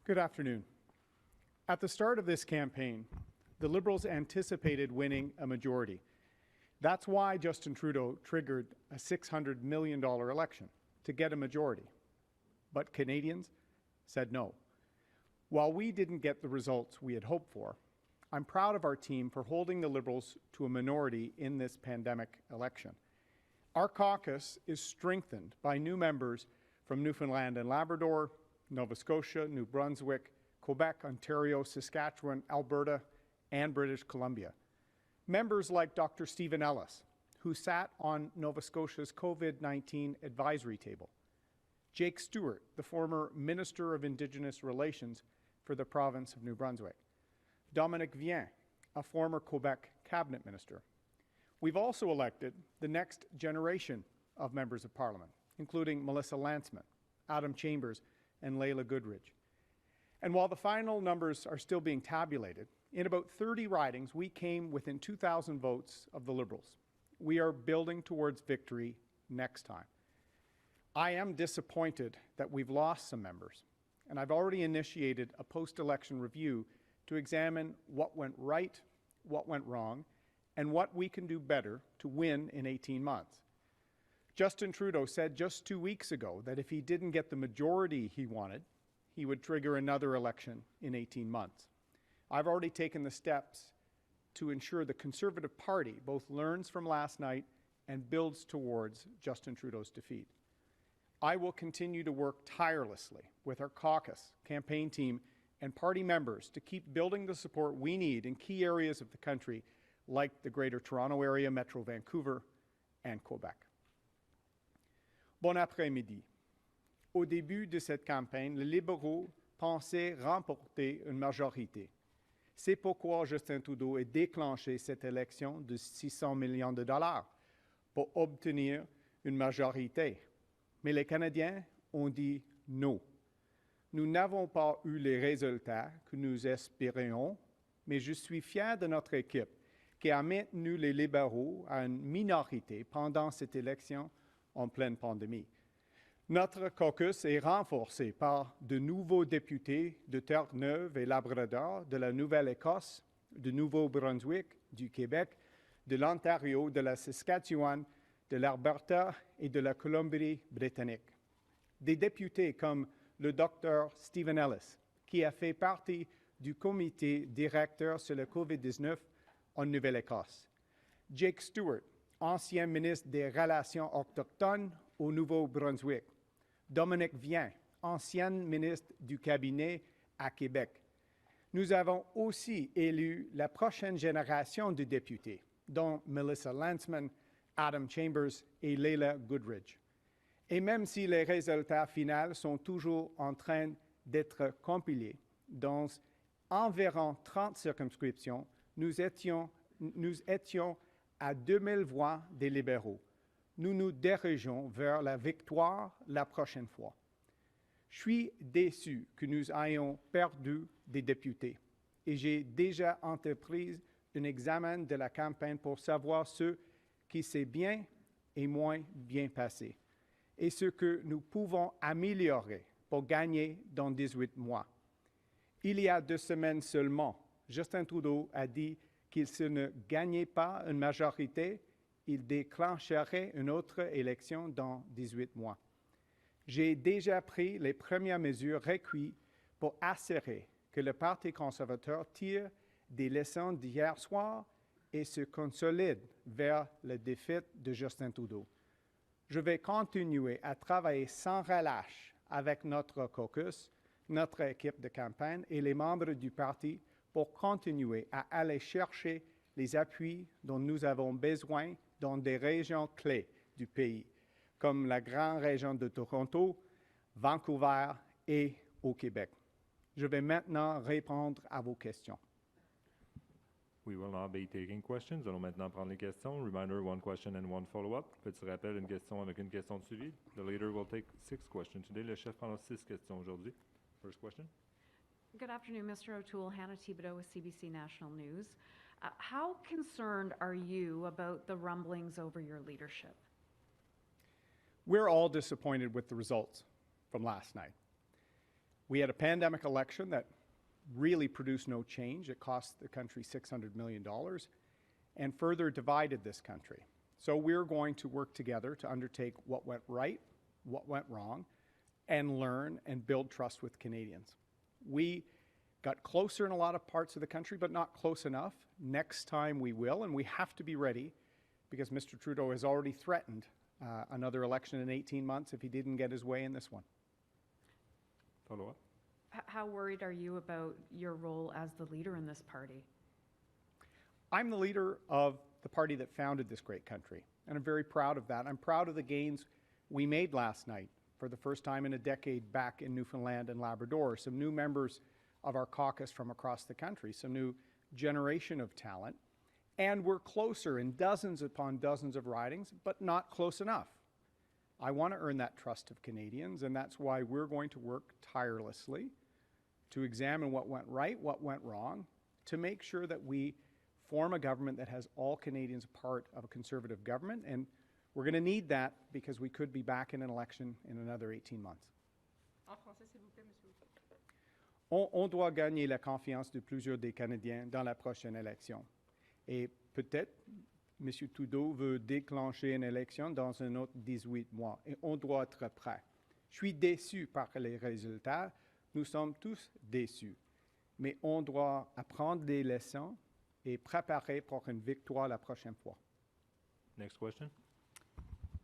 Good afternoon. At the start of this campaign, the Liberals anticipated winning a majority. That's why Justin Trudeau triggered a $600 million election, to get a majority. But Canadians said no. While we didn't get the results we had hoped for, I'm proud of our team for holding the Liberals to a minority in this pandemic election. Our caucus is strengthened by new members from Newfoundland and Labrador, Nova Scotia, New Brunswick, Quebec, Ontario, Saskatchewan, Alberta, and British Columbia. Members like Dr. Stephen Ellis, who sat on Nova Scotia's COVID-19 advisory table. Jake Stewart, the former Minister of Indigenous Relations for the province of New Brunswick. Dominic Vien, a former Quebec cabinet minister. We've also elected the next generation of members of Parliament, including Melissa Lantsman, Adam Chambers, and Layla Goodridge. And while the final numbers are still being tabulated, in about 30 ridings, we came within 2,000 votes of the Liberals. We are building towards victory next time. I am disappointed that we've lost some members, and I've already initiated a post-election review to examine what went right, what went wrong, and what we can do better to win in 18 months. Justin Trudeau said just 2 weeks ago that if he didn't get the majority he wanted, he would trigger another election in 18 months. I've already taken the steps to ensure the Conservative Party both learns from last night and builds towards Justin Trudeau's defeat. I will continue to work tirelessly with our caucus, campaign team, and party members to keep building the support we need in key areas of the country like the Greater Toronto Area, Metro Vancouver, and Quebec. Bon après-midi. Au début de cette campagne, les libéraux pensaient remporter une majorité. C'est pourquoi Justin Trudeau a déclenché cette élection de 600 millions de dollars pour obtenir une majorité. Mais les Canadiens ont dit non. Nous n'avons pas eu les résultats que nous espérions, mais je suis fier de notre équipe qui a maintenu les libéraux à une minorité pendant cette élection en pleine pandémie. Notre caucus est renforcé par de nouveaux députés de Terre-Neuve et Labrador, de la Nouvelle-Écosse, du Nouveau-Brunswick, du Québec, de l'Ontario, de la Saskatchewan, de l'Alberta et de la Colombie-Britannique. Des députés comme le Dr. Stephen Ellis, qui a fait partie du comité directeur sur le COVID-19 en Nouvelle-Écosse. Jake Stewart, ancien ministre des Relations autochtones au Nouveau-Brunswick. Dominic Vien, ancien ministre du cabinet à Québec. Nous avons aussi élu la prochaine génération de députés, dont Melissa Lantsman, Adam Chambers et Layla Goodridge. Et même si les résultats finaux sont toujours en train d'être compilés, dans environ 30 circonscriptions, nous étions à 2000 voix des libéraux. Nous nous dirigeons vers la victoire la prochaine fois. Je suis déçu que nous ayons perdu des députés et j'ai déjà entrepris un examen de la campagne pour savoir ce qui s'est bien et moins bien passé et ce que nous pouvons améliorer pour gagner dans 18 mois. Il y a 2 semaines seulement, Justin Trudeau a dit qu'il s'il ne gagnait pas une majorité, il déclencherait une autre élection dans 18 mois. J'ai déjà pris les premières mesures requises pour assurer que le Parti conservateur tire des leçons d'hier soir et se consolide vers la défaite de Justin Trudeau. Je vais continuer à travailler sans relâche avec notre caucus, notre équipe de campagne et les membres du parti pour continuer à aller chercher les appuis dont nous avons besoin dans des régions clés du pays, comme la grande région de Toronto, Vancouver et au Québec. Je vais maintenant répondre à vos questions. We will now be taking questions. Allons maintenant prendre les questions. Reminder, 1 question and 1 follow-up. Petit rappel, une question avec une question de suivi. The leader will take 6 questions today. Le chef prendra 6 questions aujourd'hui. First question. Good afternoon, Mr. O'Toole. Hannah Thibodeau with CBC National News. How concerned are you about the rumblings over your leadership? We're all disappointed with the results from last night. We had a pandemic election that really produced no change. It cost the country $600 million and further divided this country. So we're going to work together to undertake what went right, what went wrong, and learn and build trust with Canadians. We got closer in a lot of parts of the country, but not close enough. Next time we will, and we have to be ready because Mr. Trudeau has already threatened another election in 18 months if he didn't get his way in this one. Follow-up? How worried are you about your role as the leader in this party? I'm the leader of the party that founded this great country, and I'm very proud of that. I'm proud of the gains we made last night for the first time in a decade back in Newfoundland and Labrador. Some new members of our caucus from across the country, some new generation of talent, and we're closer in dozens upon dozens of ridings, but not close enough. I want to earn that trust of Canadians, and that's why we're going to work tirelessly to examine what went right, what went wrong, to make sure that we form a government that has all Canadians part of a Conservative government, and we're going to need that because we could be back in an election in another 18 months. En français, s'il vous plaît, monsieur. On doit gagner la confiance de plusieurs des Canadiens dans la prochaine élection. Et peut-être, M. Trudeau veut déclencher une élection dans un autre 18 mois. Et on doit être prêt. Je suis déçu par les résultats. Nous sommes tous déçus. Mais on doit apprendre des leçons et préparer pour une victoire la prochaine fois. Next question?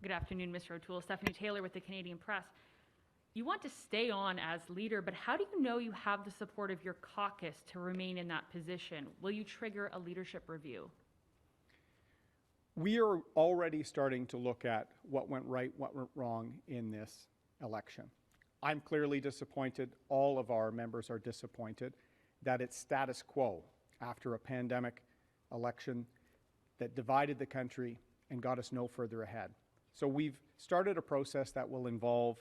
Good afternoon, Mr. O'Toole. Stephanie Taylor with the Canadian Press. You want to stay on as leader, but how do you know you have the support of your caucus to remain in that position? Will you trigger a leadership review? We are already starting to look at what went right, what went wrong in this election. I'm clearly disappointed. All of our members are disappointed that it's status quo after a pandemic election that divided the country and got us no further ahead. So we've started a process that will involve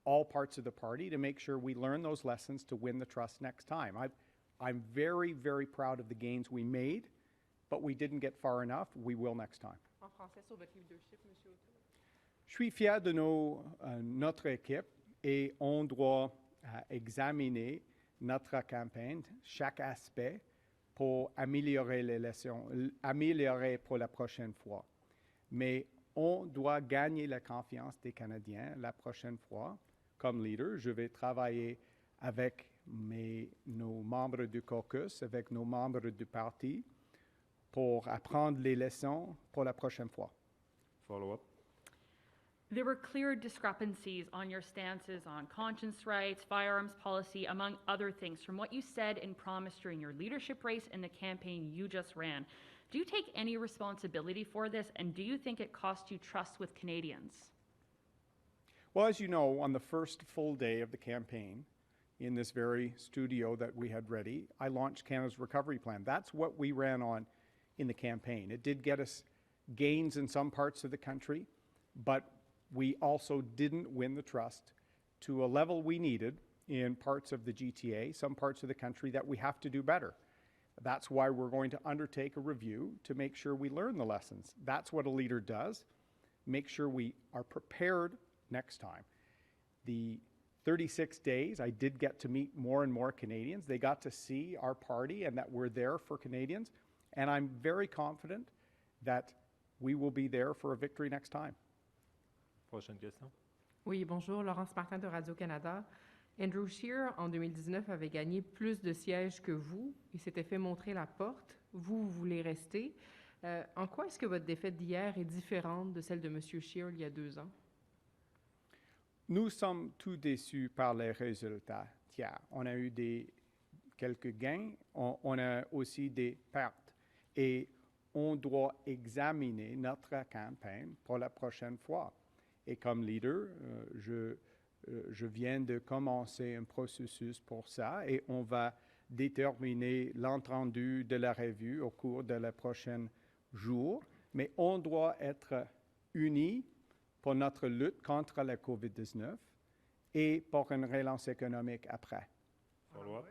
all parts of the party to make sure we learn those lessons to win the trust next time. I'm very, very proud of the gains we made, but we didn't get far enough. We will next time. En français, sur votre leadership, Monsieur O'Toole. Je suis fier de notre équipe et on doit examiner notre campagne, chaque aspect, pour améliorer l'élection, améliorer pour la prochaine fois. Mais on doit gagner la confiance des Canadiens la prochaine fois. Comme leader, je vais travailler avec nos membres du caucus, avec nos membres du parti, pour apprendre les leçons pour la prochaine fois. Follow-up? There were clear discrepancies on your stances on conscience rights, firearms policy, among other things, from what you said and promised during your leadership race and the campaign you just ran. Do you take any responsibility for this, and do you think it cost you trust with Canadians? Well, as you know, on the first full day of the campaign, in this very studio that we had ready, I launched Canada's Recovery Plan. That's what we ran on in the campaign. It did get us gains in some parts of the country, but we also didn't win the trust to a level we needed in parts of the GTA, some parts of the country that we have to do better. That's why we're going to undertake a review to make sure we learn the lessons. That's what a leader does. Make sure we are prepared next time. The 36 days, I did get to meet more and more Canadians. They got to see our party and that we're there for Canadians. And I'm very confident that we will be there for a victory next time. Prochaine question? Oui, bonjour, Laurence Martin de Radio-Canada. Andrew Scheer, en 2019, avait gagné plus de sièges que vous. Il s'était fait montrer la porte. Vous voulez rester. En quoi est-ce que votre défaite d'hier est différente de celle de M. Scheer il y a 2 ans? Nous sommes tous déçus par les résultats. Tiens, on a eu quelques gains, on a aussi des pertes. Et on doit examiner notre campagne pour la prochaine fois. Et comme leader, je viens de commencer un processus pour ça et on va déterminer l'entendu de la revue au cours de les prochains jours. Mais on doit être unis pour notre lutte contre la COVID-19 et pour une relance économique après. Follow-up?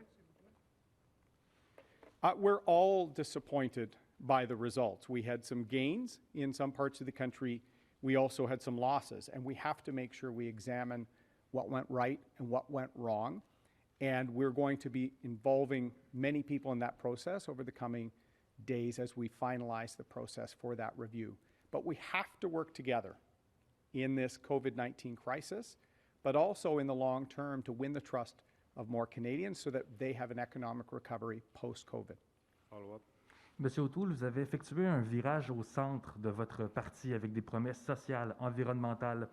We're all disappointed by the results. We had some gains in some parts of the country. We also had some losses, and we have to make sure we examine what went right and what went wrong. And we're going to be involving many people in that process over the coming days as we finalize the process for that review. But we have to work together in this COVID-19 crisis, but also in the long term to win the trust of more Canadians so that they have an economic recovery post-COVID. Follow-up. Monsieur O'Toole, vous avez effectué un virage au centre de votre parti avec des promesses sociales, environnementales.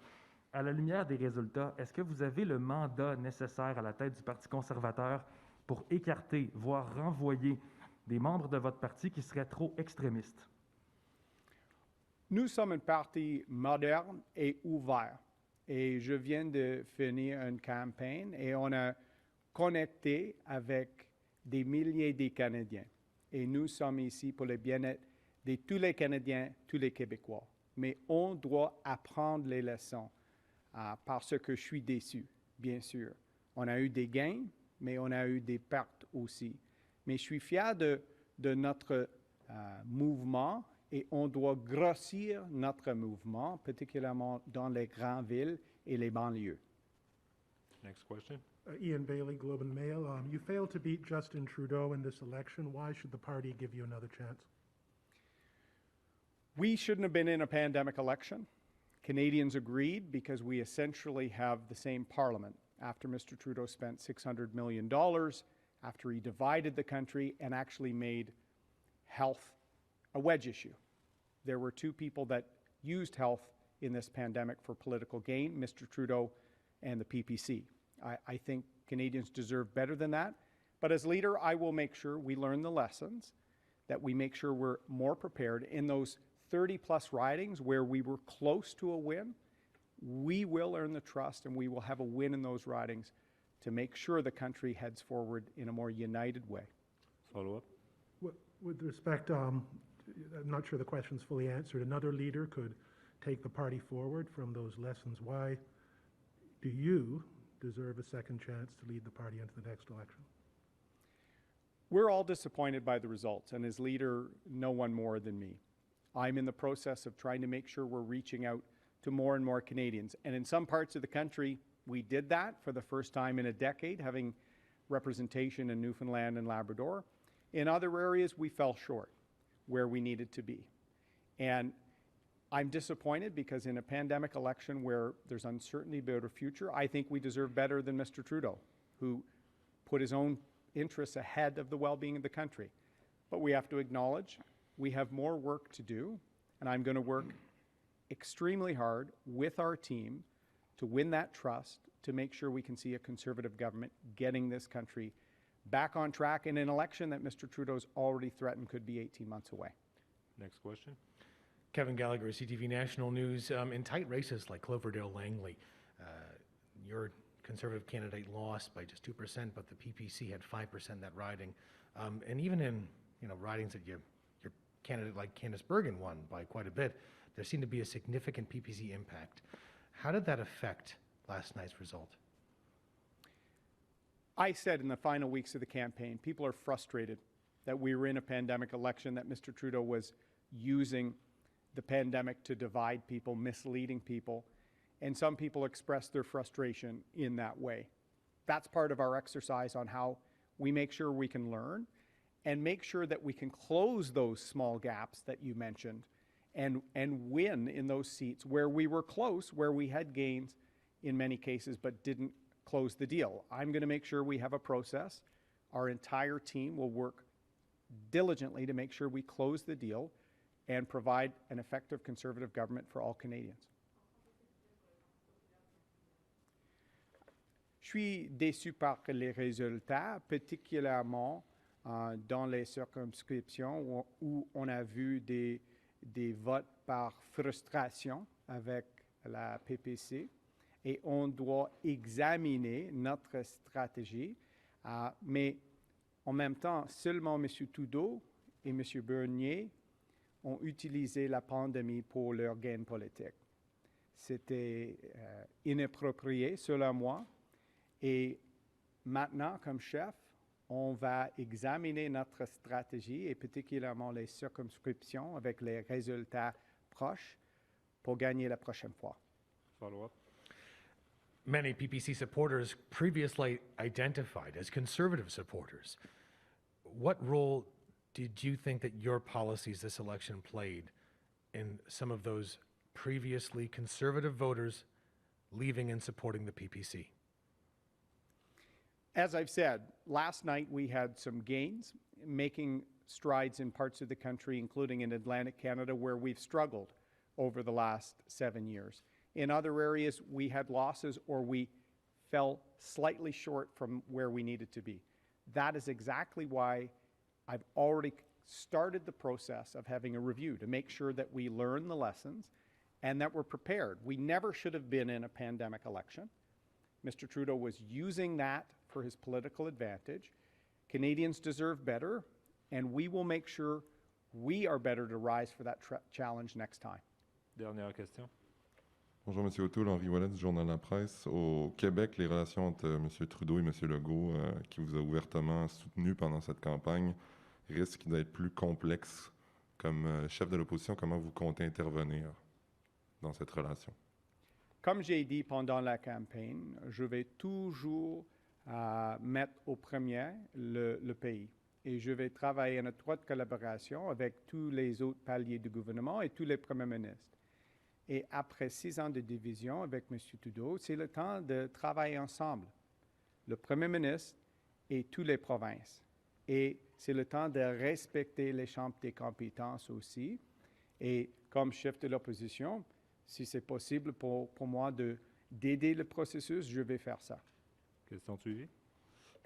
À la lumière des résultats, est-ce que vous avez le mandat nécessaire à la tête du Parti conservateur pour écarter, voire renvoyer des membres de votre parti qui seraient trop extrémistes? Nous sommes un parti moderne et ouvert. Et je viens de finir une campagne et on a connecté avec des milliers de Canadiens. Et nous sommes ici pour le bien-être de tous les Canadiens, tous les Québécois. Mais on doit apprendre les leçons parce que je suis déçu, bien sûr. On a eu des gains, mais on a eu des pertes aussi. Mais je suis fier de notre mouvement et on doit grossir notre mouvement, particulièrement dans les grandes villes et les banlieues. Next question. Ian Bailey, Globe and Mail. You failed to beat Justin Trudeau in this election. Why should the party give you another chance? We shouldn't have been in a pandemic election. Canadians agreed because we essentially have the same parliament after Mr. Trudeau spent $600 million, after he divided the country and actually made health a wedge issue. There were two people that used health in this pandemic for political gain, Mr. Trudeau and the PPC. I think Canadians deserve better than that. But as leader, I will make sure we learn the lessons, that we make sure we're more prepared in those 30-plus ridings where we were close to a win. We will earn the trust and we will have a win in those ridings to make sure the country heads forward in a more united way. Follow-up. With respect, I'm not sure the question's fully answered. Another leader could take the party forward from those lessons. Why do you deserve a second chance to lead the party into the next election? We're all disappointed by the results, and as leader, no one more than me. I'm in the process of trying to make sure we're reaching out to more and more Canadians. And in some parts of the country, we did that for the first time in a decade, having representation in Newfoundland and Labrador. In other areas, we fell short where we needed to be. And I'm disappointed because in a pandemic election where there's uncertainty about our future, I think we deserve better than Mr. Trudeau, who put his own interests ahead of the well-being of the country. But we have to acknowledge we have more work to do, and I'm going to work extremely hard with our team to win that trust, to make sure we can see a Conservative government getting this country back on track in an election that Mr. Trudeau's already threatened could be 18 months away. Next question. Kevin Gallagher, CTV National News. In tight races like Cloverdale-Langley, your Conservative candidate lost by just 2%, but the PPC had 5% that riding. And even in ridings that your candidate like Candice Bergen won by quite a bit, there seemed to be a significant PPC impact. How did that affect last night's result? I said in the final weeks of the campaign, people are frustrated that we were in a pandemic election, that Mr. Trudeau was using the pandemic to divide people, misleading people, and some people expressed their frustration in that way. That's part of our exercise on how we make sure we can learn and make sure that we can close those small gaps that you mentioned and win in those seats where we were close, where we had gains in many cases but didn't close the deal. I'm going to make sure we have a process. Our entire team will work diligently to make sure we close the deal and provide an effective Conservative government for all Canadians. Je suis déçu par les résultats, particulièrement dans les circonscriptions où on a vu des votes par frustration avec la PPC et on doit examiner notre stratégie. Mais en même temps, seulement M. Trudeau et M. Bernier ont utilisé la pandémie pour leur gain politique. C'était inapproprié, selon moi. Et maintenant, comme chef, on va examiner notre stratégie et particulièrement les circonscriptions avec les résultats proches pour gagner la prochaine fois. Follow-up. many PPC supporters previously identified as conservative supporters. What role did you think that your policies this election played in some of those previously conservative voters leaving and supporting the PPC? As I've said, last night we had some gains, making strides in parts of the country, including in Atlantic Canada, where we've struggled over the last 7 years. In other areas, we had losses or we fell slightly short from where we needed to be. That is exactly why I've already started the process of having a review to make sure that we learn the lessons and that we're prepared. We never should have been in a pandemic election. Mr. Trudeau was using that for his political advantage. Canadians deserve better, and we will make sure we are better to rise for that challenge next time. Dernière question. Bonjour, M. O'Toole, Henri Ouellet du Journal La Presse. Au Québec, les relations entre M. Trudeau et M. Legault, qui vous a ouvertement soutenu pendant cette campagne, risquent d'être plus complexes. Comme chef de l'opposition, comment vous comptez intervenir dans cette relation? Comme j'ai dit pendant la campagne, je vais toujours mettre au premier le pays. Et je vais travailler en étroite collaboration avec tous les autres paliers du gouvernement et tous les premiers ministres. Et après 6 ans de division avec M. Trudeau, c'est le temps de travailler ensemble, le premier ministre et toutes les provinces. Et c'est le temps de respecter les champs des compétences aussi. Et comme chef de l'opposition, si c'est possible pour moi d'aider le processus, je vais faire ça. Question suivie.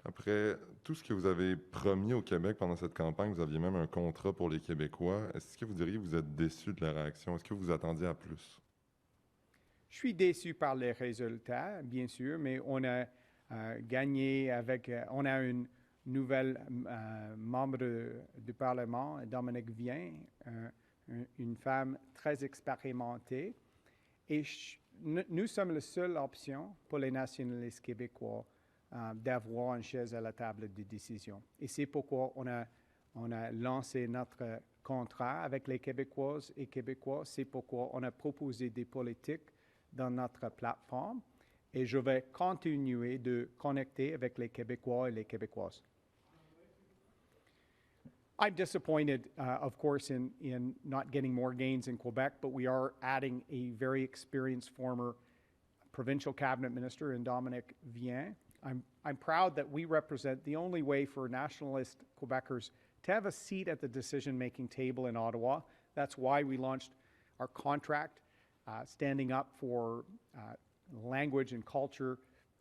Après tout ce que vous avez promis au Québec pendant cette campagne, vous aviez même un contrat pour les Québécois. Est-ce que vous diriez que vous êtes déçu de la réaction? Est-ce que vous attendiez à plus? Je suis déçu par les résultats, bien sûr, mais on a gagné avec... on a une nouvelle membre du Parlement, Dominique Vien, une femme très expérimentée. Et nous sommes la seule option pour les nationalistes québécois d'avoir une chaise à la table de décision. Et c'est pourquoi on a lancé notre contrat avec les Québécoises et Québécois. C'est pourquoi on a proposé des politiques dans notre plateforme. Et je vais continuer de connecter avec les Québécois et les Québécoises. I'm disappointed, of course, in not getting more gains in Quebec, but we are adding a very experienced former provincial cabinet minister in Dominique Vien. I'm proud that we represent the only way for nationalist Quebecers to have a seat at the decision-making table in Ottawa. That's why we launched our contract, standing up for language and culture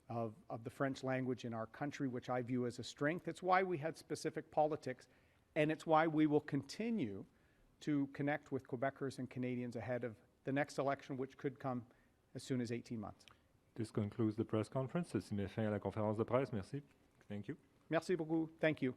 of the French language in our country, which I view as a strength. It's why we had specific politics, and it's why we will continue to connect with Quebecers and Canadians ahead of the next election, which could come as soon as 18 months. This concludes the press conference. Ceci met fin à la conférence de presse. Merci. Thank you. Merci beaucoup. Thank you.